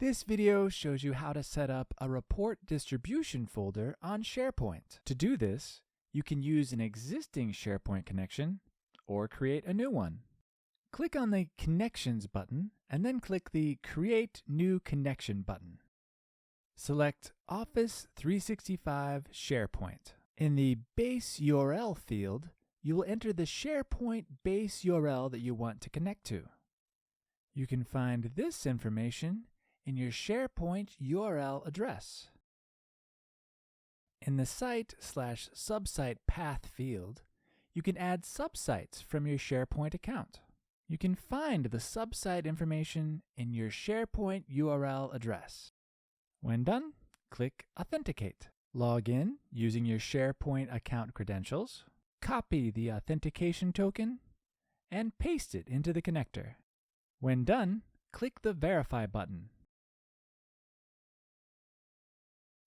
This video shows you how to set up a report distribution folder on SharePoint. To do this, you can use an existing SharePoint connection or create a new one. Click on the Connections button and then click the Create New Connection button. Select Office 365 SharePoint. In the base URL field, you will enter the SharePoint base URL that you want to connect to. You can find this information in your SharePoint URL address. In the site/subsite path field, you can add subsites from your SharePoint account. You can find the subsite information in your SharePoint URL address. When done, click Authenticate. Log in using your SharePoint account credentials, copy the authentication token, and paste it into the connector. When done, click the Verify button.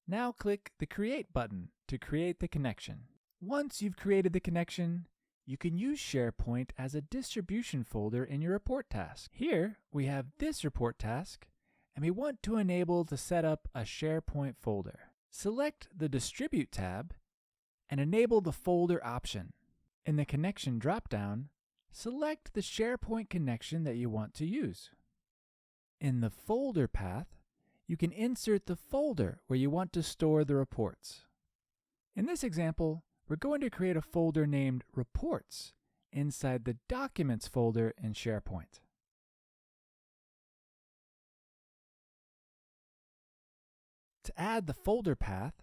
Now click the Create button to create the connection. Once you've created the connection, you can use SharePoint as a distribution folder in your report task. Here, we have this report task, and we want to enable to set up a SharePoint folder. Select the Distribute tab and enable the folder option. In the Connection dropdown, select the SharePoint connection that you want to use. In the Folder path, you can insert the folder where you want to store the reports. In this example, we're going to create a folder named Reports inside the Documents folder in SharePoint. To add the folder path,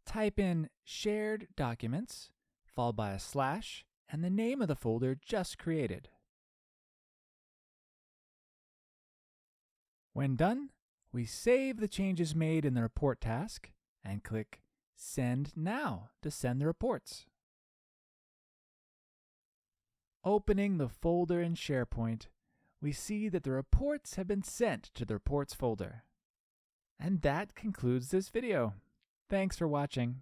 type in Shared Documents, followed by a slash, and the name of the folder just created. When done, we save the changes made in the report task and click Send Now to send the reports. Opening the folder in SharePoint, we see that the reports have been sent to the Reports folder. And that concludes this video. Thanks for watching.